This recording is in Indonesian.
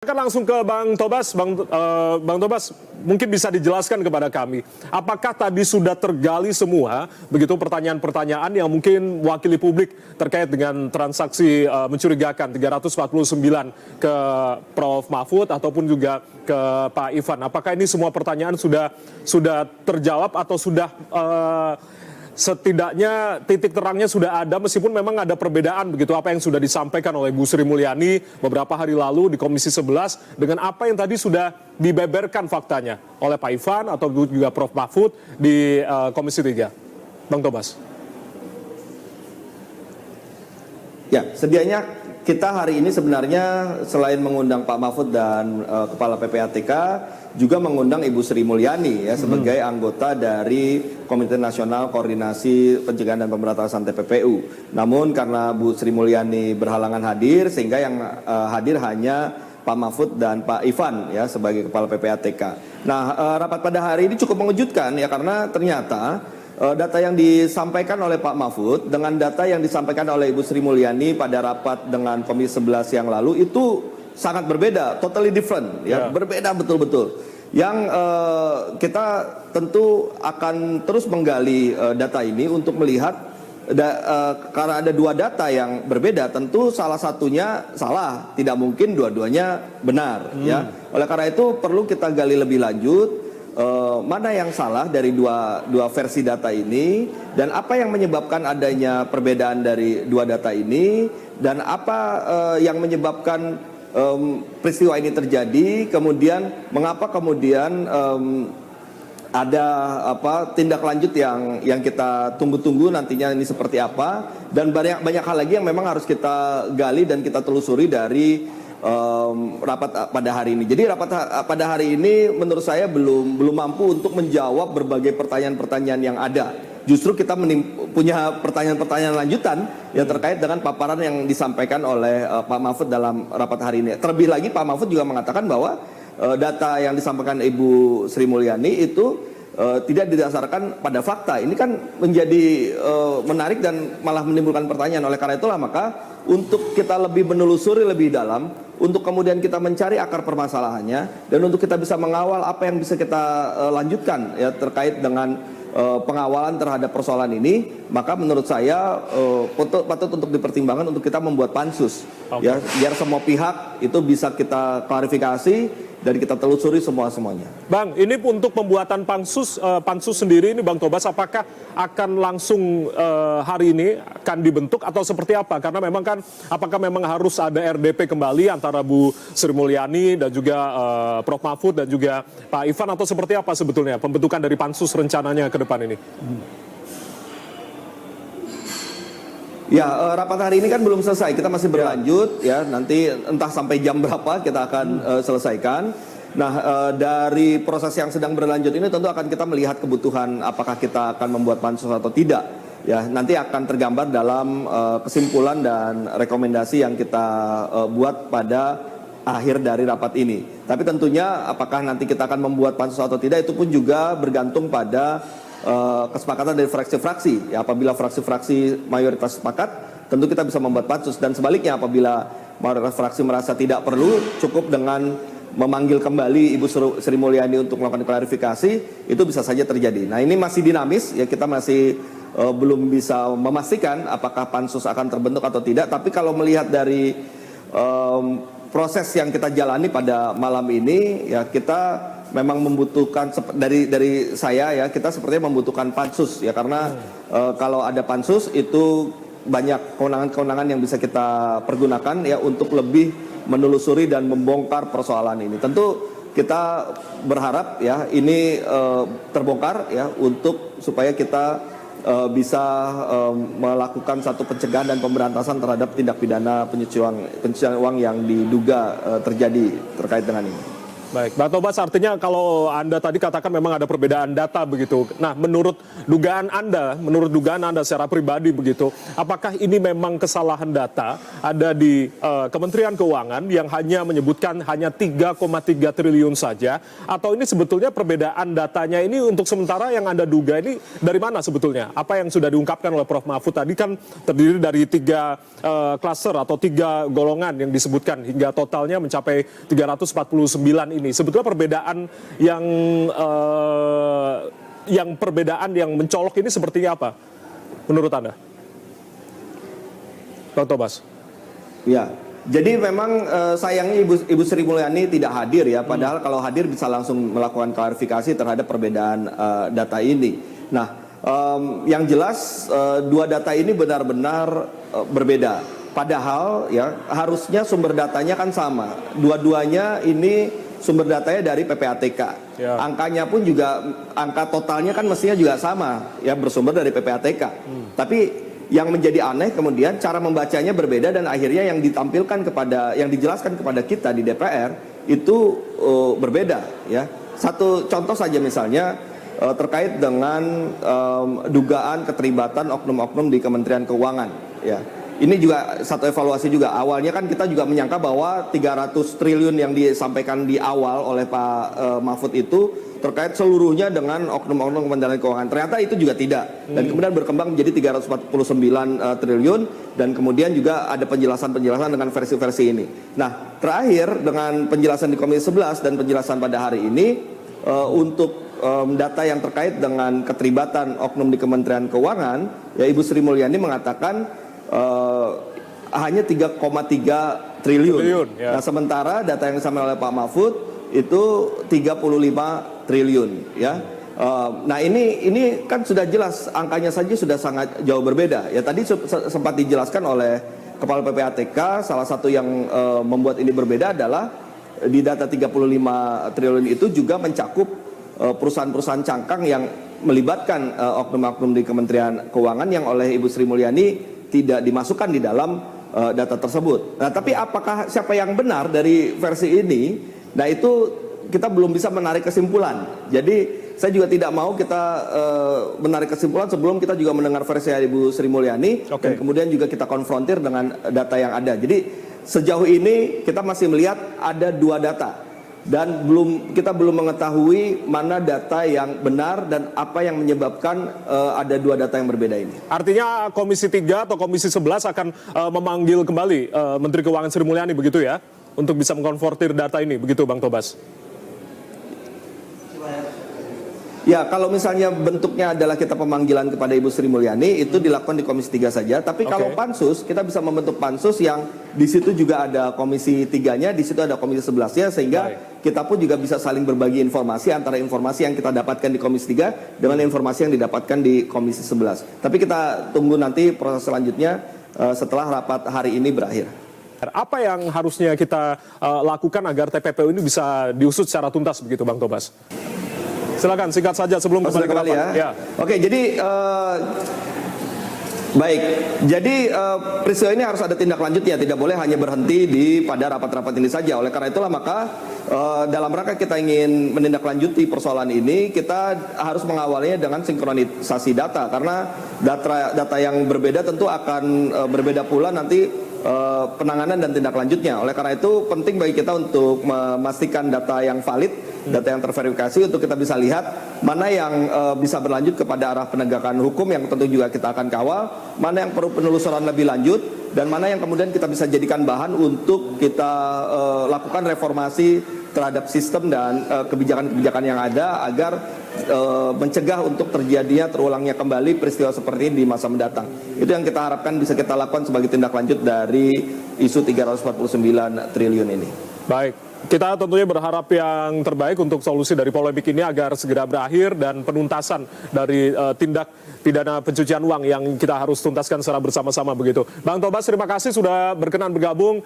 Akan langsung ke Bang Tobas. Bang Tobas, mungkin bisa dijelaskan kepada kami, apakah tadi sudah tergali semua begitu pertanyaan-pertanyaan yang mungkin wakili publik terkait dengan transaksi mencurigakan 349 ke Prof. Mahfud ataupun juga ke Pak Ivan. Apakah ini semua pertanyaan sudah terjawab atau sudah setidaknya titik terangnya sudah ada, meskipun memang ada perbedaan begitu apa yang sudah disampaikan oleh Bu Sri Mulyani beberapa hari lalu di Komisi 11 dengan apa yang tadi sudah dibeberkan faktanya oleh Pak Ivan atau juga Prof. Mahfud di Komisi 3. Bang Tobas. Ya, sedianya kita hari ini sebenarnya selain mengundang Pak Mahfud dan Kepala PPATK, juga mengundang Ibu Sri Mulyani ya sebagai anggota dari Komite Nasional Koordinasi Pencegahan dan Pemberantasan TPPU. Namun karena Bu Sri Mulyani berhalangan hadir, sehingga yang hadir hanya Pak Mahfud dan Pak Ivan ya sebagai Kepala PPATK. Nah, rapat pada hari ini cukup mengejutkan ya, karena ternyata data yang disampaikan oleh Pak Mahfud dengan data yang disampaikan oleh Ibu Sri Mulyani pada rapat dengan Komisi 11 yang lalu itu sangat berbeda, totally different ya, berbeda betul-betul. Yang kita tentu akan terus menggali data ini untuk melihat karena ada dua data yang berbeda, tentu salah satunya salah, tidak mungkin dua-duanya benar ya. Oleh karena itu perlu kita gali lebih lanjut mana yang salah dari dua versi data ini, dan apa yang menyebabkan adanya perbedaan dari dua data ini, dan apa yang menyebabkan peristiwa ini terjadi, kemudian mengapa kemudian ada tindak lanjut yang kita tunggu-tunggu nantinya ini seperti apa, dan banyak hal lagi yang memang harus kita gali dan kita telusuri dari rapat pada hari ini. Jadi rapat pada hari ini menurut saya belum mampu untuk menjawab berbagai pertanyaan-pertanyaan yang ada. Justru kita punya pertanyaan-pertanyaan lanjutan yang terkait dengan paparan yang disampaikan oleh Pak Mahfud dalam rapat hari ini. Terlebih lagi Pak Mahfud juga mengatakan bahwa data yang disampaikan Ibu Sri Mulyani itu tidak didasarkan pada fakta. Ini kan menjadi menarik dan malah menimbulkan pertanyaan. Oleh karena itulah maka untuk kita lebih menelusuri lebih dalam, untuk kemudian kita mencari akar permasalahannya, dan untuk kita bisa mengawal apa yang bisa kita lanjutkan ya terkait dengan pengawalan terhadap persoalan ini, maka menurut saya patut untuk dipertimbangkan untuk kita membuat pansus ya, biar semua pihak itu bisa kita klarifikasi dan kita telusuri semuanya. Bang, ini untuk pembuatan pansus sendiri ini Bang Tobas, apakah akan langsung hari ini akan dibentuk atau seperti apa? Karena memang kan apakah memang harus ada RDP kembali antara Bu Sri Mulyani dan juga Prof. Mahfud dan juga Pak Ivan, atau seperti apa sebetulnya pembentukan dari pansus rencananya ke depan ini? Ya, rapat hari ini kan belum selesai, kita masih berlanjut ya, nanti entah sampai jam berapa kita akan selesaikan. Nah, dari proses yang sedang berlanjut ini tentu akan kita melihat kebutuhan apakah kita akan membuat pansus atau tidak. Ya, nanti akan tergambar dalam kesimpulan dan rekomendasi yang kita buat pada akhir dari rapat ini. Tapi tentunya apakah nanti kita akan membuat pansus atau tidak itu pun juga bergantung pada kesepakatan dari fraksi-fraksi ya. Apabila fraksi-fraksi mayoritas sepakat, tentu kita bisa membuat pansus, dan sebaliknya apabila mayoritas fraksi merasa tidak perlu, cukup dengan memanggil kembali Ibu Sri Mulyani untuk melakukan klarifikasi, itu bisa saja terjadi. Nah, ini masih dinamis ya, kita masih belum bisa memastikan apakah pansus akan terbentuk atau tidak. Tapi kalau melihat dari proses yang kita jalani pada malam ini ya, kita memang membutuhkan dari saya ya, kita sepertinya membutuhkan pansus ya, karena kalau ada pansus itu banyak kewenangan-kewenangan yang bisa kita pergunakan ya untuk lebih menelusuri dan membongkar persoalan ini. Tentu kita berharap ya ini terbongkar ya, untuk supaya kita bisa melakukan satu pencegahan dan pemberantasan terhadap tindak pidana pencucian uang yang diduga terjadi terkait dengan ini. Baik, Bang Tobas, artinya kalau Anda tadi katakan memang ada perbedaan data begitu. Nah, menurut dugaan Anda secara pribadi begitu, apakah ini memang kesalahan data ada di Kementerian Keuangan yang hanya menyebutkan hanya 3,3 triliun saja, atau ini sebetulnya perbedaan datanya ini untuk sementara yang Anda duga ini dari mana sebetulnya? Apa yang sudah diungkapkan oleh Prof. Mahfud tadi kan terdiri dari 3 klaster atau 3 golongan yang disebutkan hingga totalnya mencapai 349 ini. Sebetulnya perbedaan yang mencolok ini sepertinya apa menurut Anda, Bang Tobas? Ya, jadi memang sayangnya Ibu Sri Mulyani tidak hadir ya. Padahal kalau hadir bisa langsung melakukan klarifikasi terhadap perbedaan data ini. Nah, yang jelas 2 data ini benar-benar berbeda. Padahal ya harusnya sumber datanya kan sama. Dua-duanya ini sumber datanya dari PPATK. Ya. Angkanya pun juga, angka totalnya kan mestinya juga sama, ya bersumber dari PPATK. Tapi yang menjadi aneh kemudian cara membacanya berbeda dan akhirnya yang ditampilkan yang dijelaskan kepada kita di DPR itu berbeda. Ya, satu contoh saja misalnya terkait dengan dugaan keterlibatan oknum-oknum di Kementerian Keuangan. Ya. Ini juga satu evaluasi juga. Awalnya kan kita juga menyangka bahwa 300 triliun yang disampaikan di awal oleh Pak Mahfud itu terkait seluruhnya dengan oknum-oknum Kementerian Keuangan. Ternyata itu juga tidak. Dan kemudian berkembang menjadi 349 triliun dan kemudian juga ada penjelasan-penjelasan dengan versi-versi ini. Nah, terakhir dengan penjelasan di Komisi 11 dan penjelasan pada hari ini untuk data yang terkait dengan keterlibatan oknum di Kementerian Keuangan, ya Ibu Sri Mulyani mengatakan hanya 3,3 triliun. Ya. Nah, sementara data yang disampaikan oleh Pak Mahfud itu 35 triliun. Ya. Nah ini kan sudah jelas angkanya saja sudah sangat jauh berbeda. Ya tadi sempat dijelaskan oleh Kepala PPATK, salah satu yang membuat ini berbeda adalah di data 35 triliun itu juga mencakup perusahaan-perusahaan cangkang yang melibatkan oknum-oknum di Kementerian Keuangan yang oleh Ibu Sri Mulyani tidak dimasukkan di dalam data tersebut. Nah, tapi apakah siapa yang benar dari versi ini? Nah, itu kita belum bisa menarik kesimpulan. Jadi, saya juga tidak mau kita menarik kesimpulan sebelum kita juga mendengar versi Ibu Sri Mulyani dan kemudian juga kita konfrontir dengan data yang ada. Jadi, sejauh ini kita masih melihat ada 2 data. Dan kita belum mengetahui mana data yang benar dan apa yang menyebabkan ada 2 data yang berbeda ini. Artinya Komisi 3 atau Komisi 11 akan memanggil kembali Menteri Keuangan Sri Mulyani begitu ya, untuk bisa mengkonfrontir data ini, begitu Bang Tobas? Ya, kalau misalnya bentuknya adalah kita pemanggilan kepada Ibu Sri Mulyani, itu dilakukan di Komisi 3 saja. Tapi kalau pansus, kita bisa membentuk pansus yang di situ juga ada Komisi 3-nya, di situ ada Komisi 11-nya, sehingga kita pun juga bisa saling berbagi informasi antara informasi yang kita dapatkan di Komisi 3 dengan informasi yang didapatkan di Komisi 11. Tapi kita tunggu nanti proses selanjutnya setelah rapat hari ini berakhir. Apa yang harusnya kita lakukan agar TPPU ini bisa diusut secara tuntas begitu, Bang Tobas? Silakan singkat saja sebelum kembali ke rapat. Ya. Oke, jadi baik. Jadi peristiwa ini harus ada tindak lanjutnya, tidak boleh hanya berhenti pada rapat-rapat ini saja. Oleh karena itulah maka dalam rangka kita ingin menindaklanjuti persoalan ini, kita harus mengawalinya dengan sinkronisasi data karena data yang berbeda tentu akan berbeda pula nanti penanganan dan tindak lanjutnya. Oleh karena itu penting bagi kita untuk memastikan data yang valid, data yang terverifikasi untuk kita bisa lihat mana yang bisa berlanjut kepada arah penegakan hukum yang tentu juga kita akan kawal, mana yang perlu penelusuran lebih lanjut dan mana yang kemudian kita bisa jadikan bahan untuk kita lakukan reformasi terhadap sistem dan kebijakan-kebijakan yang ada agar mencegah untuk terulangnya kembali peristiwa seperti ini di masa mendatang. Itu yang kita harapkan bisa kita lakukan sebagai tindak lanjut dari isu 349 triliun ini. Baik, kita tentunya berharap yang terbaik untuk solusi dari polemik ini agar segera berakhir dan penuntasan dari tindak pidana pencucian uang yang kita harus tuntaskan secara bersama-sama begitu. Bang Tobas, terima kasih sudah berkenan bergabung.